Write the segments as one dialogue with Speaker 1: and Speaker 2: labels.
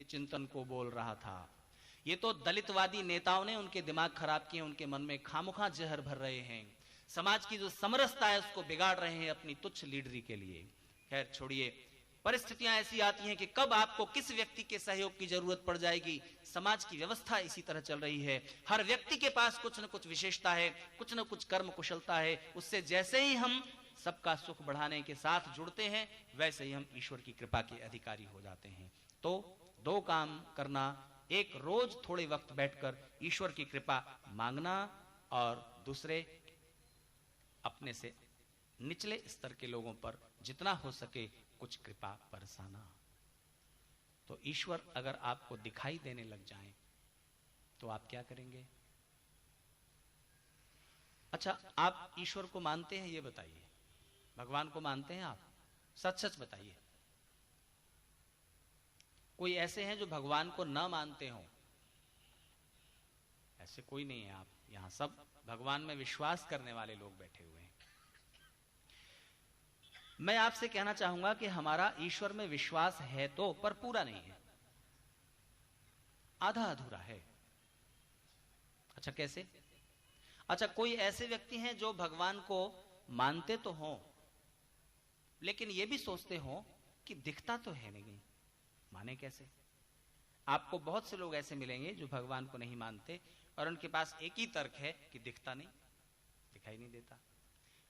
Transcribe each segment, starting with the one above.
Speaker 1: चिंतन को बोल रहा था। ये तो दलितवादी नेताओं ने उनके दिमाग खराब किए, उनके मन में खामोखा जहर भर रहे हैं, समाज की जो समरसता है उसको बिगाड़ रहे हैं अपनी तुच्छ लीडरी के लिए। खैर छोड़िए, परिस्थितियां ऐसी आती हैं कि कब आपको किस व्यक्ति के सहयोग की जरूरत पड़ जाएगी। समाज की व्यवस्था इसी तरह चल रही है, हर व्यक्ति के पास कुछ न कुछ विशेषता है, कुछ न कुछ कर्म कुशलता है, उससे जैसे ही हम सबका सुख बढ़ाने के साथ जुड़ते हैं वैसे ही हम ईश्वर की कृपा के अधिकारी हो जाते हैं। तो दो काम करना, एक रोज थोड़े वक्त बैठकर ईश्वर की कृपा मांगना, और दूसरे अपने से निचले स्तर के लोगों पर जितना हो सके कुछ कृपा बरसाना। तो ईश्वर अगर आपको दिखाई देने लग जाएं तो आप क्या करेंगे? अच्छा, आप ईश्वर को मानते हैं ये बताइए, भगवान को मानते हैं आप? सच सच बताइए। कोई ऐसे हैं जो भगवान को न मानते हो? ऐसे कोई नहीं है। आप यहां सब भगवान में विश्वास करने वाले लोग बैठे हुए हैं। मैं आपसे कहना चाहूंगा कि हमारा ईश्वर में विश्वास है तो, पर पूरा नहीं है, आधा अधूरा है। अच्छा कैसे? अच्छा, कोई ऐसे व्यक्ति हैं जो भगवान को मानते तो हो लेकिन ये भी सोचते हो कि दिखता तो है नहीं, माने कैसे? आपको बहुत से लोग ऐसे मिलेंगे जो भगवान को नहीं मानते और उनके पास एक ही तर्क है कि दिखता नहीं, दिखाई नहीं देता।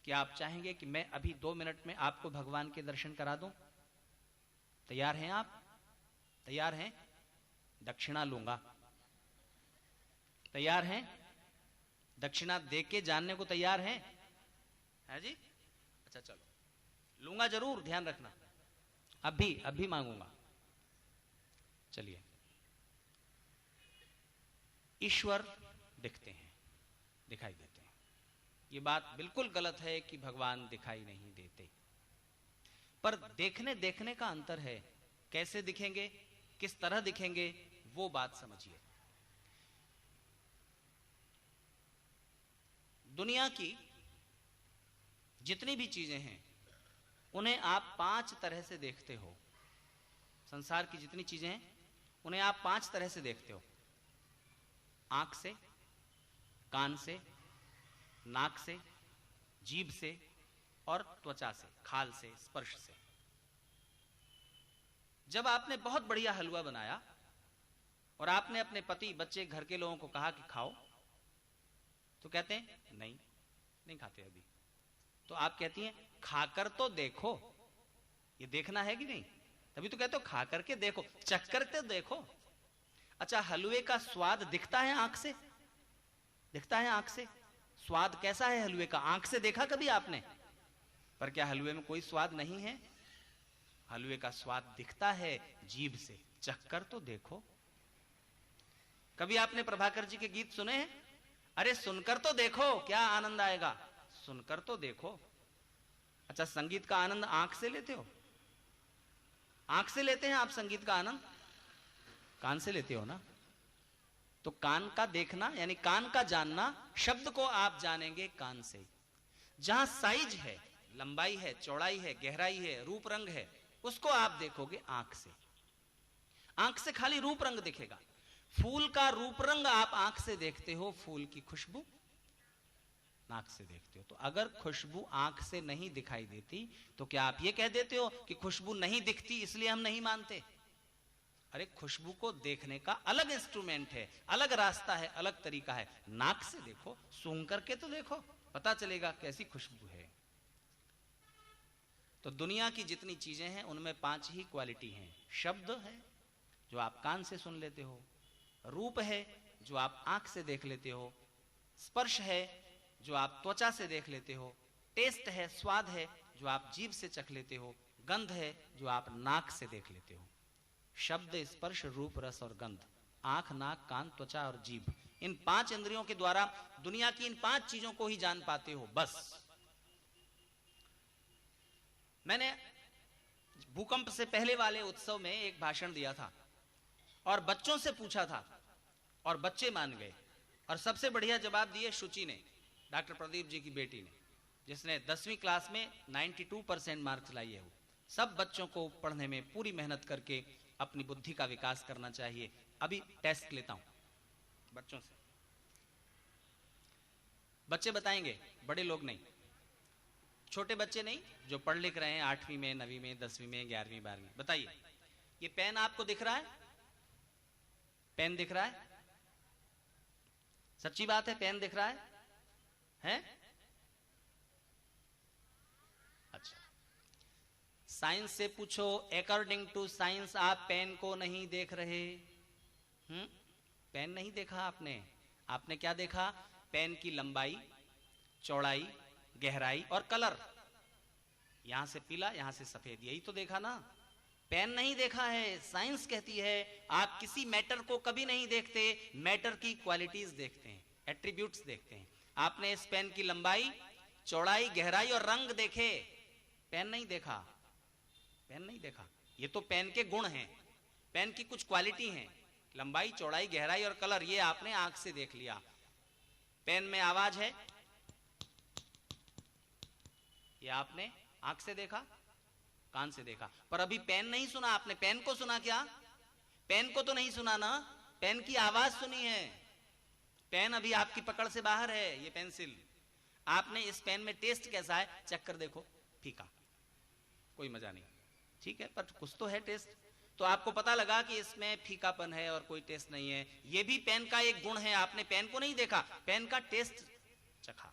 Speaker 1: क्या आप चाहेंगे कि मैं अभी 2 मिनट में आपको भगवान के दर्शन करा दूं? तैयार हैं आप? तैयार हैं? दक्षिणा लूंगा। तैयार हैं? दक्षिणा दे के जानने को तैयार हैं? है जी? अच्छा चलो, लूंगा जरूर, ध्यान रखना। अभी मांगूंगा। चलिए, ईश्वर दिखते हैं, दिखाई देते हैं। यह बात बिल्कुल गलत है कि भगवान दिखाई नहीं देते, पर देखने देखने का अंतर है। कैसे दिखेंगे, किस तरह दिखेंगे, वो बात समझिए। दुनिया की जितनी भी चीजें हैं उन्हें आप 5 तरह से देखते हो। संसार की जितनी चीजें हैं उन्हें आप 5 तरह से देखते हो। आंख से, कान से, नाक से, जीभ से और त्वचा से, खाल से, स्पर्श से। जब आपने बहुत बढ़िया हलवा बनाया और आपने अपने पति, बच्चे, घर के लोगों को कहा कि खाओ, तो कहते हैं नहीं खाते अभी। तो आप कहती हैं खाकर तो देखो। ये देखना है कि नहीं? तभी तो कहते हो खा करके देखो, चख करके देखो। अच्छा, हलवे का स्वाद दिखता है आंख से? दिखता है आंख से? स्वाद कैसा है हलवे का? आंख से देखा कभी आपने? पर क्या हलवे में कोई स्वाद नहीं है? हलवे का स्वाद दिखता है जीभ से, चख कर तो देखो। कभी आपने प्रभाकर जी के गीत सुने हैं? अरे सुनकर तो देखो, क्या आनंद आएगा, सुनकर तो देखो। अच्छा, संगीत का आनंद आंख से लेते हो? आंख से लेते हैं आप संगीत का आनंद? कान से लेते हो ना? तो कान का देखना यानी कान का जानना, शब्द को आप जानेंगे कान से। जहां साइज है, लंबाई है, चौड़ाई है, गहराई है, रूप रंग है, उसको आप देखोगे आंख से। आंख से खाली रूप रंग दिखेगा। फूल का रूप रंग आप आंख से देखते हो, फूल की खुशबू नाक से देखते हो। तो अगर खुशबू आंख से नहीं दिखाई देती तो क्या आप ये कह देते हो कि खुशबू नहीं दिखती इसलिए हम नहीं मानते? अरे खुशबू को देखने का अलग इंस्ट्रूमेंट है, अलग रास्ता है, अलग तरीका है। नाक से देखो, सूंघ करके तो देखो, पता चलेगा कैसी खुशबू है। तो दुनिया की जितनी चीजें हैं उनमें 5 ही क्वालिटी हैं। शब्द है जो आप कान से सुन लेते हो, रूप है जो आप आंख से देख लेते हो, स्पर्श है जो आप त्वचा से देख लेते हो, टेस्ट है, स्वाद है जो आप जीभ से चख लेते हो, गंध है जो आप नाक से देख लेते हो। शब्द, स्पर्श, रूप, रस और गंध, आंख, नाक, कान, त्वचा और जीभ, इन 5 इंद्रियों के द्वारा दुनिया की इन 5 चीजों को ही जान पाते हो बस। मैंने भूकंप से पहले वाले उत्सव में एक भाषण दिया था और बच्चों से पूछा था और बच्चे मान गए। और सबसे बढ़िया जवाब दिए शुचि ने, डॉक्टर प्रदीप जी की बेटी ने, जिसने 10वीं क्लास में 92% मार्क्स लाई है। वो सब बच्चों को पढ़ने में पूरी मेहनत करके अपनी बुद्धि का विकास करना चाहिए। अभी टेस्ट लेता हूं बच्चों से, बच्चे बताएंगे, बड़े लोग नहीं, छोटे बच्चे नहीं, जो पढ़ लिख रहे हैं 8वीं में, 9वीं में, 10वीं में, 11वीं 12वीं। बताइए, ये पेन आपको दिख रहा है? पेन दिख रहा है? सच्ची बात है, पेन दिख रहा है? हैं? अच्छा, साइंस से पूछो, अकॉर्डिंग टू साइंस आप पेन को नहीं देख रहे। पेन नहीं देखा आपने। आपने क्या देखा? पेन की लंबाई, चौड़ाई, गहराई और कलर। यहां से पीला, यहां से सफेद, यही तो देखा ना। पेन नहीं देखा है। साइंस कहती है आप किसी मैटर को कभी नहीं देखते, मैटर की क्वालिटीज देखते हैं, एट्रीब्यूट्स देखते हैं। आपने इस पेन की लंबाई, चौड़ाई, गहराई और रंग देखे, पेन नहीं देखा। पेन नहीं देखा। ये तो पेन के गुण हैं, पेन की कुछ क्वालिटी हैं, लंबाई, चौड़ाई, गहराई और कलर, ये आपने आंख से देख लिया। पेन में आवाज है, ये आपने आंख से देखा, कान से देखा, पर अभी पेन नहीं सुना आपने। पेन को सुना क्या? पेन को तो नहीं सुना ना, पेन की आवाज सुनी है। पेन अभी आपकी पकड़ से बाहर है, ये पेंसिल। आपने इस पेन में टेस्ट कैसा है, चेक कर देखो, फीका, कोई मजा नहीं, ठीक है, पर कुछ तो है टेस्ट। तो आपको पता लगा कि इसमें फीकापन है और कोई टेस्ट नहीं है। ये भी पेन का एक गुण है। आपने पेन को नहीं देखा, पेन का टेस्ट चखा।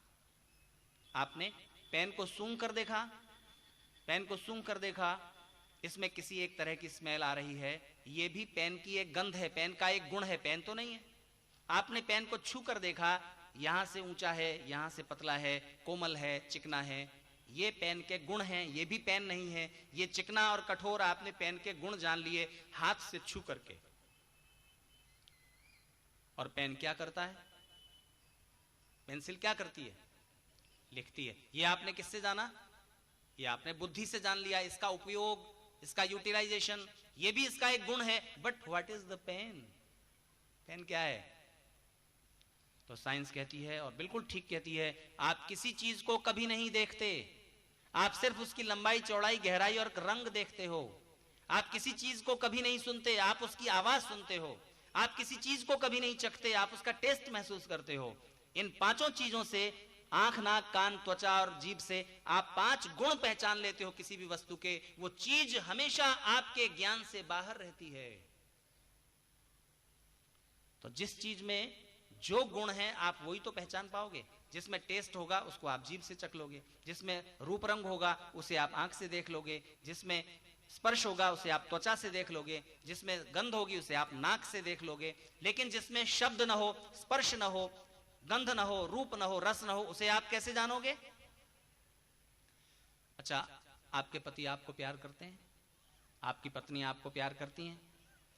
Speaker 1: आपने पेन को सूंघ कर देखा, पेन को सूंघ कर देखा, इसमें किसी एक तरह की स्मेल आ रही है, ये भी पेन की एक गंध है, पेन का एक गुण है, पेन तो नहीं है। आपने पेन को छू कर देखा, यहां से ऊंचा है, यहां से पतला है, कोमल है, चिकना है, ये पेन के गुण हैं। ये भी पेन नहीं है, ये चिकना और कठोर, आपने पेन के गुण जान लिए हाथ से छू करके। और पेन क्या करता है? पेंसिल क्या करती है? लिखती है। ये आपने किससे जाना? ये आपने बुद्धि से जान लिया। इसका उपयोग, इसका यूटिलाइजेशन, ये भी इसका एक गुण है। But what is the pain? Pain क्या है? तो साइंस कहती है, और बिल्कुल ठीक कहती है, आप किसी चीज को कभी नहीं देखते, आप सिर्फ उसकी लंबाई, चौड़ाई, गहराई और रंग देखते हो। आप किसी चीज को कभी नहीं सुनते, आप उसकी आवाज सुनते हो। आप किसी चीज को कभी नहीं चखते, आप उसका टेस्ट महसूस करते हो। इन पांचों चीजों से, आंख, नाक, कान, त्वचा और जीभ से आप 5 गुण पहचान लेते हो किसी भी वस्तु के। वो चीज हमेशा आपके ज्ञान से बाहर रहती है। तो जिस चीज में जो गुण है आप वही तो पहचान पाओगे। जिसमें टेस्ट होगा उसको आप जीभ से चख लोगे, जिसमें रूप रंग होगा उसे आप आंख से देख लोगे, जिसमें स्पर्श होगा उसे आप त्वचा से देख लोगे, जिसमें गंध होगी उसे आप नाक से देख लोगे। लेकिन जिसमें शब्द न हो, स्पर्श न हो, गंध न हो, रूप न हो, रस न हो, उसे आप कैसे जानोगे? अच्छा, आपके पति आपको प्यार करते हैं, आपकी पत्नी आपको प्यार करती हैं,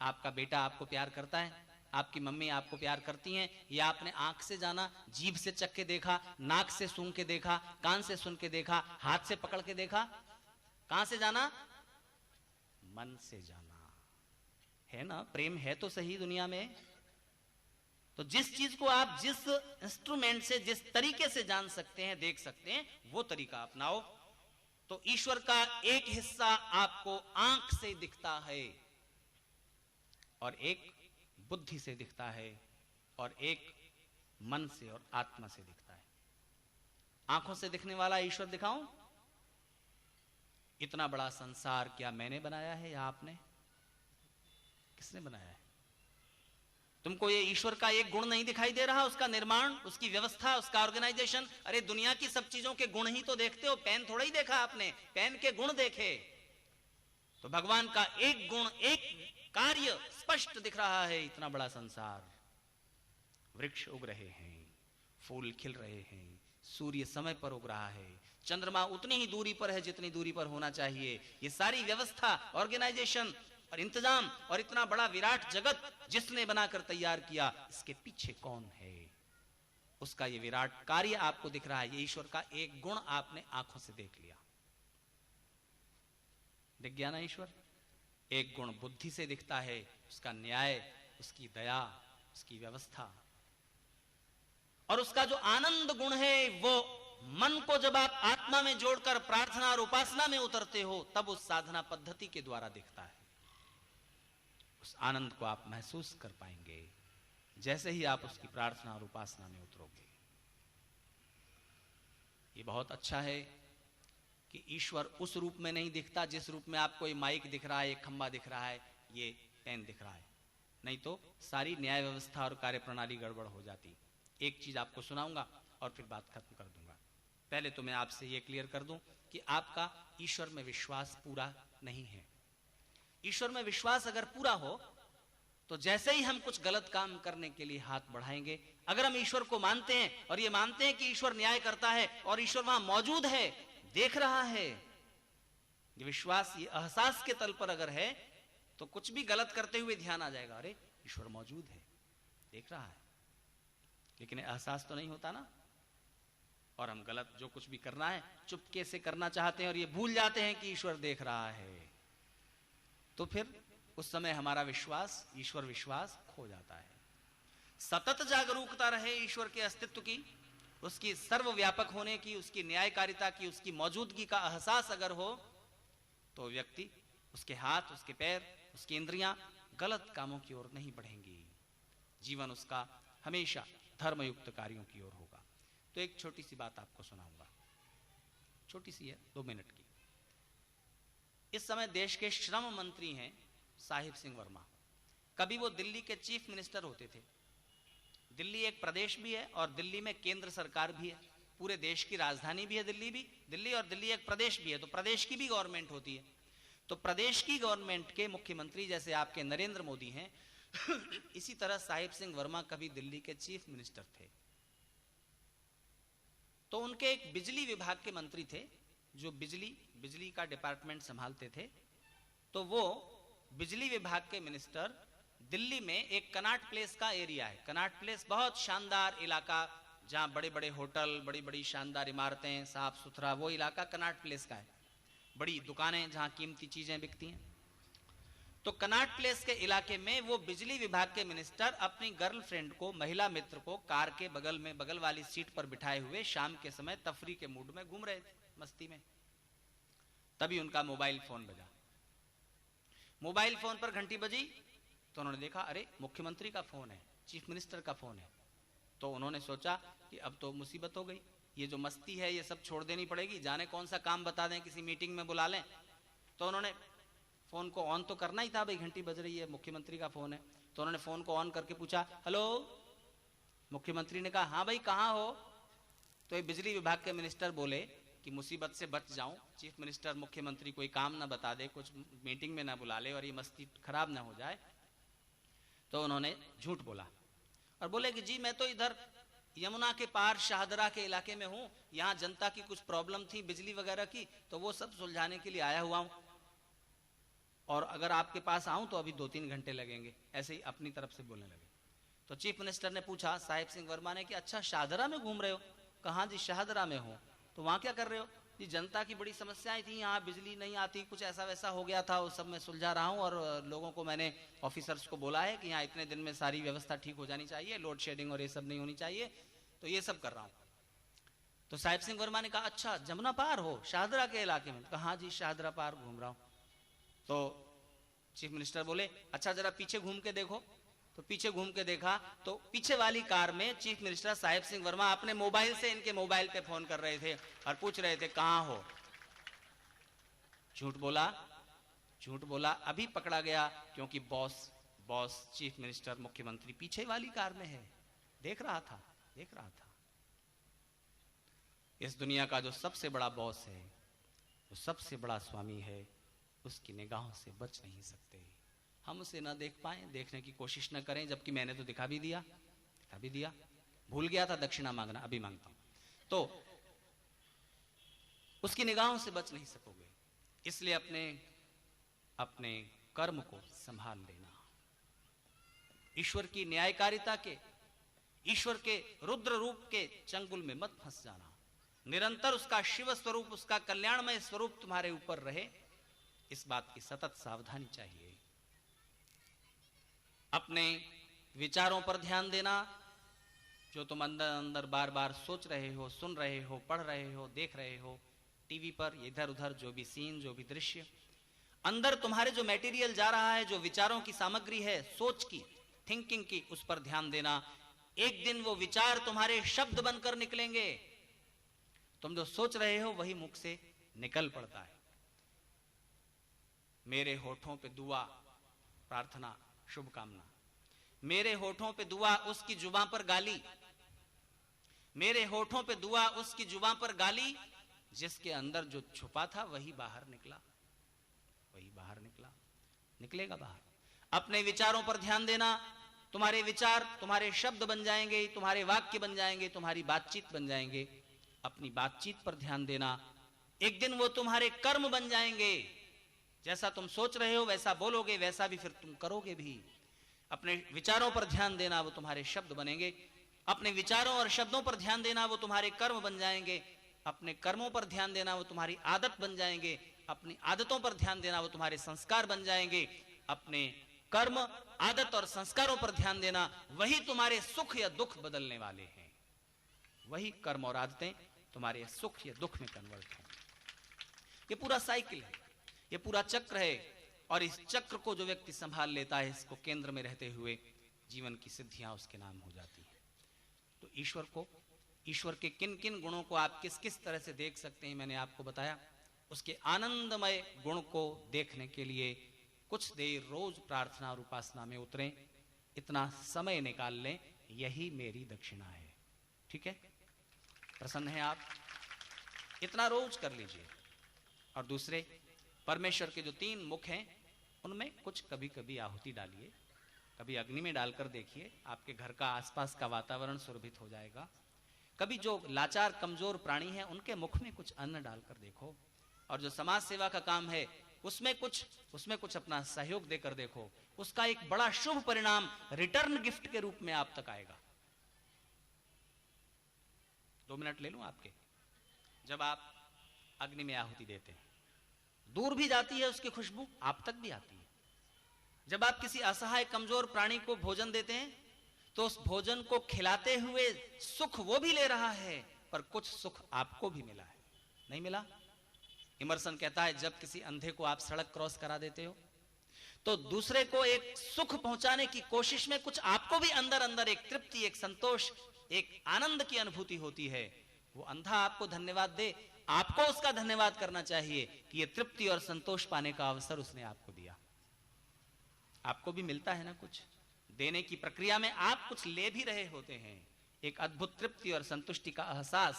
Speaker 1: आपका बेटा आपको प्यार करता है, आपकी मम्मी आपको प्यार करती हैं, ये आपने आंख से जाना, जीभ से चख के देखा, नाक से सूंघ के देखा, कान से सुन के देखा, हाथ से पकड़ के देखा। कहां से जाना? मन से जाना। है ना? प्रेम है तो सही दुनिया में। तो जिस चीज को आप जिस इंस्ट्रूमेंट से, जिस तरीके से जान सकते हैं, देख सकते हैं, वो तरीका अपनाओ। तो ईश्वर का एक हिस्सा आपको आंख से दिखता है, और एक बुद्धि से दिखता है, और एक मन से और आत्मा से दिखता है। आंखों से दिखने वाला ईश्वर दिखाऊं? इतना बड़ा संसार क्या मैंने बनाया है या आपने? किसने बनाया है? तुमको ये ईश्वर का एक गुण नहीं दिखाई दे रहा? उसका निर्माण, उसकी व्यवस्था, उसका ऑर्गेनाइजेशन। अरे दुनिया की सब चीजों के गुण ही तो देखते हो, पेन थोड़ा ही देखा आपने, पेन के गुण देखे। तो भगवान का एक गुण, एक कार्य स्पष्ट दिख रहा है। इतना बड़ा संसार, वृक्ष उग रहे हैं, फूल खिल रहे हैं, सूर्य समय पर उग रहा है, चंद्रमा उतनी ही दूरी पर है जितनी दूरी पर होना चाहिए। ये सारी व्यवस्था, ऑर्गेनाइजेशन और इंतजाम, और इतना बड़ा विराट जगत जिसने बनाकर तैयार किया, इसके पीछे कौन है? उसका ये विराट कार्य आपको दिख रहा है। ये ईश्वर का एक गुण आपने आंखों से देख लिया। दिख गया ना ईश्वर? एक गुण बुद्धि से दिखता है, उसका न्याय, उसकी दया, उसकी व्यवस्था। और उसका जो आनंद गुण है, वो मन को जब आप आत्मा में जोड़कर प्रार्थना और उपासना में उतरते हो, तब उस साधना पद्धति के द्वारा दिखता है। उस आनंद को आप महसूस कर पाएंगे जैसे ही आप उसकी प्रार्थना और उपासना में उतरोगे। ये बहुत अच्छा है कि ईश्वर उस रूप में नहीं दिखता जिस रूप में आपको ये माइक दिख रहा है, ये खंबा दिख रहा है, ये पेन दिख रहा है, नहीं तो सारी न्याय व्यवस्था और कार्य प्रणाली गड़बड़ हो जाती। एक चीज आपको सुनाऊंगा और फिर बात खत्म कर दूंगा। पहले तो मैं आपसे ये क्लियर कर दूं कि आपका ईश्वर में विश्वास पूरा नहीं है। ईश्वर में विश्वास अगर पूरा हो तो जैसे ही हम कुछ गलत काम करने के लिए हाथ बढ़ाएंगे, अगर हम ईश्वर को मानते हैं और ये मानते हैं कि ईश्वर न्याय करता है और ईश्वर वहां मौजूद है, देख रहा है, ये विश्वास, ये एहसास के तल पर अगर है तो कुछ भी गलत करते हुए ध्यान आ जाएगा, अरे ईश्वर मौजूद है, देख रहा है। लेकिन एहसास तो नहीं होता ना, और हम गलत जो कुछ भी करना है चुपके से करना चाहते हैं और ये भूल जाते हैं कि ईश्वर देख रहा है, तो फिर उस समय हमारा विश्वास, ईश्वर विश्वास खो जाता है। सतत जागरूकता रहे ईश्वर के अस्तित्व की, उसकी सर्वव्यापक होने की, उसकी न्यायकारिता की, उसकी मौजूदगी का एहसास अगर हो तो व्यक्ति, उसके हाथ, उसके पैर, उसकी इंद्रियां गलत कामों की ओर नहीं बढ़ेंगी। जीवन उसका हमेशा धर्मयुक्त कार्यों की ओर होगा। तो एक छोटी सी बात आपको सुनाऊंगा, छोटी सी है, 2 मिनट की। इस समय देश के श्रम मंत्री हैं साहिब सिंह वर्मा। कभी वो दिल्ली के चीफ मिनिस्टर होते थे। दिल्ली एक प्रदेश भी है और दिल्ली में केंद्र सरकार भी है, पूरे देश की राजधानी भी है दिल्ली, और दिल्ली एक प्रदेश भी है, तो प्रदेश की भी गवर्नमेंट होती है। तो प्रदेश की गवर्नमेंट के मुख्यमंत्री जैसे आपके नरेंद्र मोदी हैं इसी तरह साहिब सिंह वर्मा कभी दिल्ली के चीफ मिनिस्टर थे। तो उनके एक बिजली विभाग के मंत्री थे जो बिजली का डिपार्टमेंट संभालते थे। तो वो बिजली विभाग के मिनिस्टर दिल्ली में एक कनॉट प्लेस का एरिया है, कनॉट प्लेस बहुत शानदार इलाका जहां बड़े बड़े होटल, बड़ी बड़ी शानदार इमारतें, साफ सुथरा, वो इलाका कनॉट प्लेस का है, बड़ी दुकानें जहां कीमती चीजें बिकती हैं। तो कनॉट प्लेस के इलाके में वो बिजली विभाग के मिनिस्टर अपनी गर्लफ्रेंड को, महिला मित्र को कार के बगल में, बगल वाली सीट पर बिठाए हुए शाम के समय तफरी के मूड में घूम रहे थे, मस्ती में। तभी उनका मोबाइल फोन बजा। मोबाइल फोन पर घंटी बजी तो उन्होंने देखा, अरे मुख्यमंत्री का फोन है, चीफ मिनिस्टर का फोन है। तो उन्होंने सोचा कि अब तो मुसीबत हो गई, ये जो मस्ती है ये सब छोड़ देनी पड़ेगी, जाने कौन सा काम बता दें, किसी मीटिंग में बुला लें। तो उन्होंने फोन को ऑन तो करना ही था, भाई घंटी बज रही है, मुख्यमंत्री का फोन है। तो उन्होंने फोन को ऑन करके पूछा, हेलो। मुख्यमंत्री ने कहा, हाँ भाई कहाँ हो। तो ये बिजली विभाग के मिनिस्टर बोले कि मुसीबत से बच जाऊं, चीफ मिनिस्टर मुख्यमंत्री कोई काम ना बता दे, कुछ मीटिंग में ना बुला ले और ये मस्ती खराब ना हो जाए। तो उन्होंने झूठ बोला और बोले कि जी मैं तो इधर यमुना के पार शाहदरा के इलाके में हूं, यहाँ जनता की कुछ प्रॉब्लम थी बिजली वगैरह की, तो वो सब सुलझाने के लिए आया हुआ हूं, और अगर आपके पास आऊं तो अभी 2-3 घंटे लगेंगे। ऐसे ही अपनी तरफ से बोलने लगे। तो चीफ मिनिस्टर ने पूछा साहिब सिंह वर्मा ने कि अच्छा शाहदरा में घूम रहे हो। कहा जी शाहदरा में हो। तो वहां क्या कर रहे हो जी? जनता की बड़ी समस्याएं थी, यहाँ बिजली नहीं आती, कुछ ऐसा वैसा हो गया था, वो सब मैं सुलझा रहा हूँ और लोगों को मैंने, ऑफिसर्स को बोला है कि यहाँ इतने दिन में सारी व्यवस्था ठीक हो जानी चाहिए, लोड शेडिंग और ये सब नहीं होनी चाहिए, तो ये सब कर रहा हूँ। तो साहिब सिंह वर्मा ने कहा अच्छा जमुना पार हो, शाहदरा के इलाके में? कहा हाँ जी शाहदरा पार घूम रहा हूँ। तो चीफ मिनिस्टर बोले अच्छा जरा पीछे घूम के देखो। तो पीछे घूम के देखा तो पीछे वाली कार में चीफ मिनिस्टर साहिब सिंह वर्मा अपने मोबाइल से इनके मोबाइल पे फोन कर रहे थे और पूछ रहे थे कहां हो। झूठ बोला, अभी पकड़ा गया, क्योंकि बॉस चीफ मिनिस्टर मुख्यमंत्री पीछे वाली कार में है, देख रहा था। इस दुनिया का जो सबसे बड़ा बॉस है, जो सबसे बड़ा स्वामी है, उसकी निगाहों से बच नहीं सकते। हम उसे ना देख पाए, देखने की कोशिश न करें, जबकि मैंने तो दिखा भी दिया। भूल गया था दक्षिणा मांगना, अभी मांगता हूं। तो उसकी निगाहों से बच नहीं सकोगे। इसलिए अपने कर्म को संभाल लेना। ईश्वर की न्यायकारिता के, ईश्वर के रुद्र रूप के चंगुल में मत फंस जाना। निरंतर उसका शिव स्वरूप, उसका कल्याणमय स्वरूप तुम्हारे ऊपर रहे, इस बात की सतत सावधानी चाहिए। अपने विचारों पर ध्यान देना, जो तुम अंदर अंदर बार बार सोच रहे हो, सुन रहे हो, पढ़ रहे हो, देख रहे हो, टीवी पर इधर उधर जो भी सीन, जो भी दृश्य, अंदर तुम्हारे जो मटेरियल जा रहा है, जो विचारों की सामग्री है, सोच की, थिंकिंग की, उस पर ध्यान देना। एक दिन वो विचार तुम्हारे शब्द बनकर निकलेंगे। तुम जो सोच रहे हो वही मुख से निकल पड़ता है। मेरे होठों पे दुआ, प्रार्थना, शुभकामना। मेरे होठों पे दुआ, उसकी जुबां पर गाली। मेरे होठों पे दुआ, उसकी जुबां पर गाली। जिसके अंदर जो छुपा था वही बाहर निकला, वही बाहर निकला, निकलेगा बाहर। अपने विचारों पर ध्यान देना। तुम्हारे विचार तुम्हारे शब्द बन जाएंगे, तुम्हारे वाक्य बन जाएंगे, तुम्हारी बातचीत बन जाएंगे। अपनी बातचीत पर ध्यान देना। एक दिन वो तुम्हारे कर्म बन जाएंगे। जैसा तुम सोच रहे हो वैसा बोलोगे, वैसा भी फिर तुम करोगे भी। अपने विचारों पर ध्यान देना, वो तुम्हारे शब्द बनेंगे। अपने विचारों और शब्दों पर ध्यान देना, वो तुम्हारे कर्म बन जाएंगे। अपने कर्मों पर ध्यान देना, वो तुम्हारी आदत बन जाएंगे। अपनी आदतों पर ध्यान देना, वो तुम्हारे संस्कार बन जाएंगे। अपने कर्म, आदत और संस्कारों पर ध्यान देना, वही तुम्हारे सुख या दुख बदलने वाले हैं। वही कर्म और आदतें तुम्हारे सुख या दुख में कन्वर्ट होंगे। ये पूरा साइकिल है, ये पूरा चक्र है। और इस चक्र को जो व्यक्ति संभाल लेता है, इसको केंद्र में रहते हुए जीवन की सिद्धियां उसके नाम हो जाती हैं। तो ईश्वर को, ईश्वर के किन किन गुणों को आप किस किस तरह से देख सकते हैं, मैंने आपको बताया। उसके आनंदमय गुण को देखने के लिए कुछ देर रोज प्रार्थना और उपासना में उतरें, इतना समय निकाल लें। यही मेरी दक्षिणा है। ठीक है, प्रसन्न हैं आप? इतना रोज कर लीजिए। और दूसरे, परमेश्वर के जो 3 मुख हैं उनमें कुछ कभी कभी आहुति डालिए, कभी अग्नि में डालकर देखिए, आपके घर का आसपास का वातावरण सुरभित हो जाएगा। कभी जो लाचार कमजोर प्राणी हैं उनके मुख में कुछ अन्न डालकर देखो। और जो समाज सेवा का काम है उसमें कुछ अपना सहयोग देकर देखो। उसका एक बड़ा शुभ परिणाम रिटर्न गिफ्ट के रूप में आप तक आएगा। 2 मिनट ले लूं आपके। जब आप अग्नि में आहुति देते हैं, दूर भी जाती है उसकी खुशबू, आप तक भी आती है। जब आप किसी असहाय कमजोर प्राणी को भोजन देते हैं तो उस भोजन को खिलाते हुए सुख वो भी ले रहा है, पर कुछ सुख आपको भी मिला है। नहीं मिला? इमर्सन कहता है, जब किसी अंधे को आप सड़क क्रॉस करा देते हो तो दूसरे को एक सुख पहुंचाने की कोशिश में कुछ आपको भी अंदर अंदर एक तृप्ति, एक संतोष, एक आनंद की अनुभूति होती है। वो अंधा आपको धन्यवाद दे, आपको उसका धन्यवाद करना चाहिए कि ये तृप्ति और संतोष पाने का अवसर उसने आपको दिया। आपको भी मिलता है ना कुछ। देने की प्रक्रिया में आप कुछ ले भी रहे होते हैं। एक अद्भुत तृप्ति और संतुष्टि का एहसास,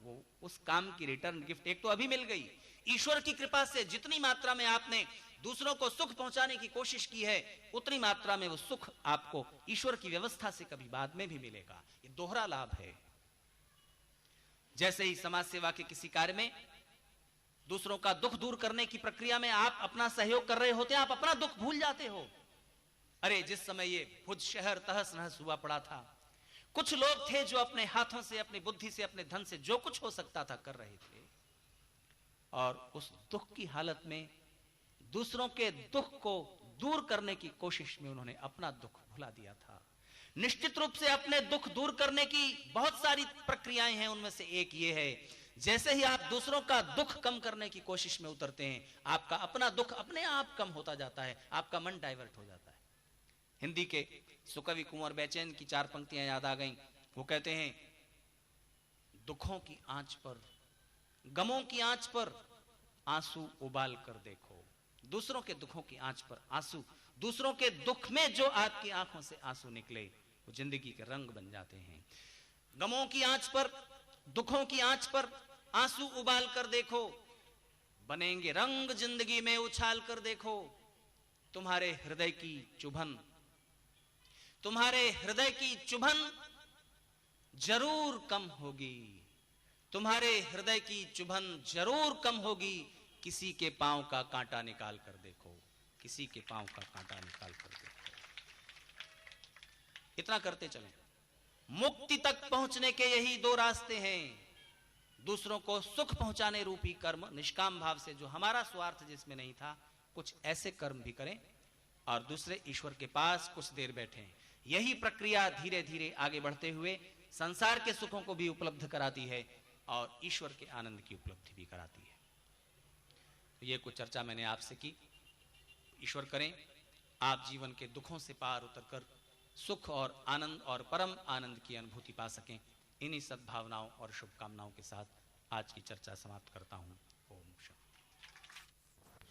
Speaker 1: वो उस काम की रिटर्न गिफ्ट एक तो अभी मिल गई। ईश्वर की कृपा से जितनी मात्रा में आपने दूसरों को सुख पहुंचाने की कोशिश की है, उतनी मात्रा में वो सुख आपको ईश्वर की व्यवस्था से कभी बाद में भी मिलेगा। ये दोहरा लाभ है। जैसे ही समाज सेवा के किसी कार्य में दूसरों का दुख दूर करने की प्रक्रिया में आप अपना सहयोग कर रहे होते हैं, आप अपना दुख भूल जाते हो। अरे जिस समय ये भुज शहर तहस नहस हुआ पड़ा था, कुछ लोग थे जो अपने हाथों से, अपनी बुद्धि से, अपने धन से जो कुछ हो सकता था कर रहे थे। और उस दुख की हालत में दूसरों के दुख को दूर करने की कोशिश में उन्होंने अपना दुख भुला दिया था। निश्चित रूप से अपने दुख दूर करने की बहुत सारी प्रक्रियाएं हैं, उनमें से एक ये है, जैसे ही आप दूसरों का दुख कम करने की कोशिश में उतरते हैं, आपका अपना दुख अपने आप कम होता जाता है, आपका मन डाइवर्ट हो जाता है। हिंदी के सुकवि कुंवर बैचेन की 4 पंक्तियां याद आ गईं। वो कहते हैं, दुखों की आंच पर, गमों की आंच पर आंसू उबाल कर देखो। दूसरों के दुखों की आंच पर आंसू, दूसरों के दुख में जो आपकी आंखों से आंसू निकले, वो जिंदगी के रंग बन जाते हैं। गमों की आंच पर, दुखों की आंच पर आंसू उबाल कर देखो, बनेंगे रंग जिंदगी में उछाल कर देखो। तुम्हारे हृदय की चुभन, तुम्हारे हृदय की चुभन जरूर कम होगी। तुम्हारे हृदय की चुभन जरूर कम होगी। किसी के पांव का कांटा निकाल कर देखो, किसी के पांव का कांटा निकाल कर देखो। इतना करते चलें। मुक्ति तक पहुंचने के यही 2 रास्ते हैं। दूसरों को सुख पहुंचाने रूपी कर्म, निष्काम भाव से, जो हमारा स्वार्थ जिसमें नहीं था, कुछ ऐसे कर्म भी करें, और दूसरे ईश्वर के पास कुछ देर बैठें। यही प्रक्रिया धीरे धीरे आगे बढ़ते हुए संसार के सुखों को भी उपलब्ध कराती है और ईश्वर के आनंद की उपलब्धि भी कराती है। तो ये कुछ चर्चा मैंने आपसे की। ईश्वर करें आप जीवन के दुखों से पार उतरकर सुख और आनंद और परम आनंद की अनुभूति पा सकें। इन्हीं सद्भावनाओं और शुभकामनाओं के साथ आज की चर्चा समाप्त करता हूं। ओम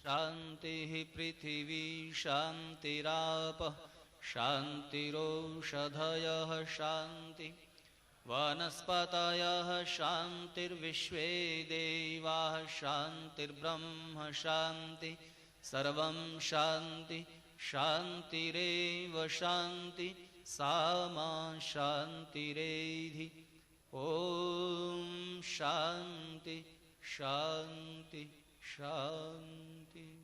Speaker 1: शांति पृथिवी शांतिराप शांतिरोषधयः शांति वनस्पतयः शांतिर्विश्वे देवाः शांतिर्ब्रह्म शांति सर्वं शांति शांतिरेव शांति सामा शांतिरेधि। ओम शांति शांति शांति।